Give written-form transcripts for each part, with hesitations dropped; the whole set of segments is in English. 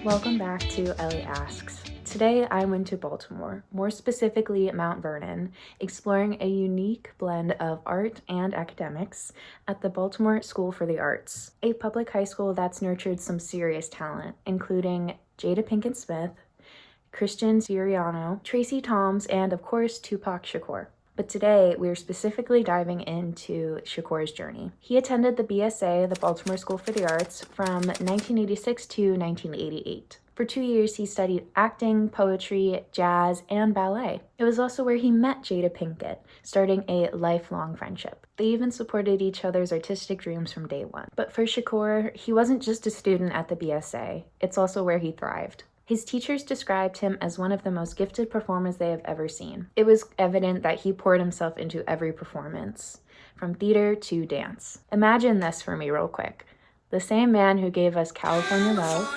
Welcome back to Ellie Asks. Today I went to Baltimore, more specifically Mount Vernon, exploring a unique blend of art and academics at the Baltimore School for the Arts, a public high school that's nurtured some serious talent, including Jada Pinkett Smith, Christian Siriano, Tracie, Thoms, and of course Tupac Shakur. But today, we're specifically diving into Shakur's journey. He attended the BSA, the Baltimore School for the Arts, from 1986 to 1988. For 2 years, he studied acting, poetry, jazz, and ballet. It was also where he met Jada Pinkett, starting a lifelong friendship. They even supported each other's artistic dreams from day one. But for Shakur, he wasn't just a student at the BSA, it's also where he thrived. His teachers described him as one of the most gifted performers they have ever seen. It was evident that he poured himself into every performance, from theater to dance. Imagine this for me real quick. The same man who gave us California Love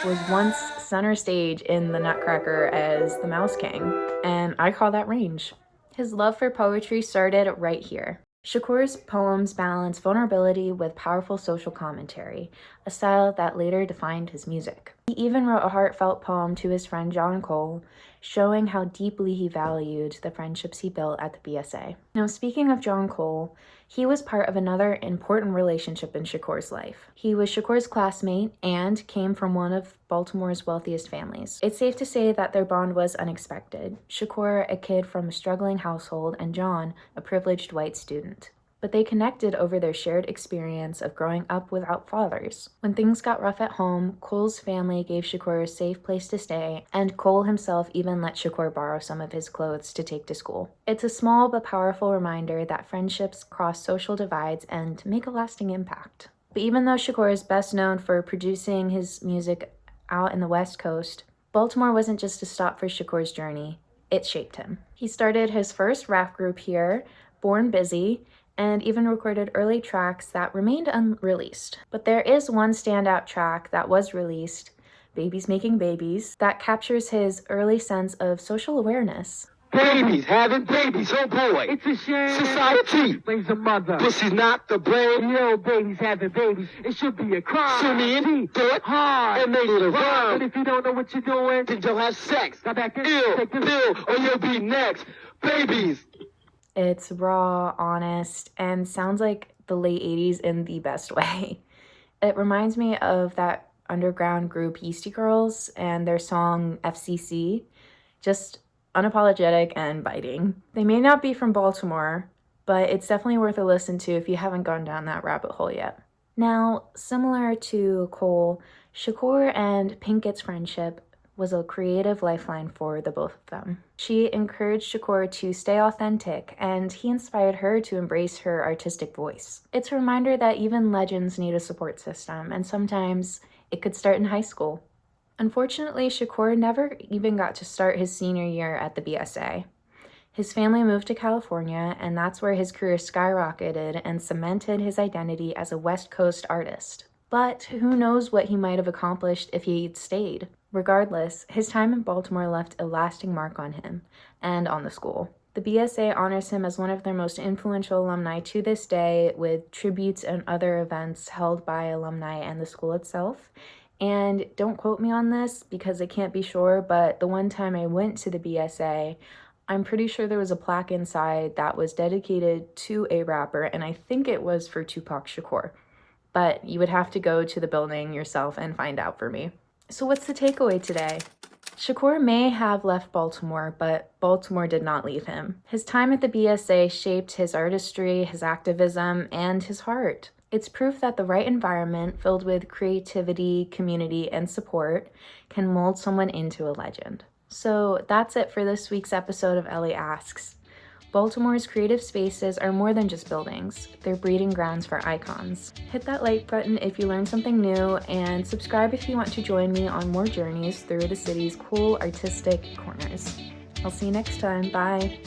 was once center stage in the Nutcracker as the Mouse King, and I call that range. His love for poetry started right here. Shakur's poems balance vulnerability with powerful social commentary, a style that later defined his music. He even wrote a heartfelt poem to his friend John Cole, showing how deeply he valued the friendships he built at the BSA. Now, speaking of John Cole, he was part of another important relationship in Shakur's life. He was Shakur's classmate and came from one of Baltimore's wealthiest families. It's safe to say that their bond was unexpected. Shakur, a kid from a struggling household, and John, a privileged white student. But they connected over their shared experience of growing up without fathers. When things got rough at home, Cole's family gave Shakur a safe place to stay, and Cole himself even let Shakur borrow some of his clothes to take to school. It's a small but powerful reminder that friendships cross social divides and make a lasting impact. But even though Shakur is best known for producing his music out in the West Coast, Baltimore wasn't just a stop for Shakur's journey, it shaped him. He started his first rap group here, Born Busy, and even recorded early tracks that remained unreleased. But there is one standout track that was released, Babies Making Babies, that captures his early sense of social awareness. Babies having babies, oh boy. It's a shame. Society Blames the mother. Pussy's not the blame. Yo, babies having babies. It should be a crime. Sue me in, do it hard. and make it a But rhyme. if you don't know what you're doing, Then you'll have sex. go back in. Ill, Take this. ill, or you'll be next. Babies. It's raw, honest, and sounds like the late 80s in the best way. It reminds me of that underground group Yeasty Girls and their song FCC, just unapologetic and biting. They may not be from Baltimore, but it's definitely worth a listen to if you haven't gone down that rabbit hole yet. Now, similar to Cole, Shakur and Pinkett's friendship was a creative lifeline for the both of them. She encouraged Shakur to stay authentic, and he inspired her to embrace her artistic voice. It's a reminder that even legends need a support system, and sometimes it could start in high school. Unfortunately, Shakur never even got to start his senior year at the BSA. His family moved to California, and that's where his career skyrocketed and cemented his identity as a West Coast artist. But who knows what he might have accomplished if he'd stayed. Regardless, his time in Baltimore left a lasting mark on him and on the school. The BSA honors him as one of their most influential alumni to this day, with tributes and other events held by alumni and the school itself. And don't quote me on this because I can't be sure, but the one time I went to the BSA, I'm pretty sure there was a plaque inside that was dedicated to a rapper, and I think it was for Tupac Shakur. But you would have to go to the building yourself and find out for me. So what's the takeaway today? Shakur may have left Baltimore, but Baltimore did not leave him. His time at the BSA shaped his artistry, his activism, and his heart. It's proof that the right environment, filled with creativity, community, and support, can mold someone into a legend. So that's it for this week's episode of Ellie Asks. Baltimore's creative spaces are more than just buildings. They're breeding grounds for icons. Hit that like button if you learned something new, and subscribe if you want to join me on more journeys through the city's cool artistic corners. I'll see you next time. Bye.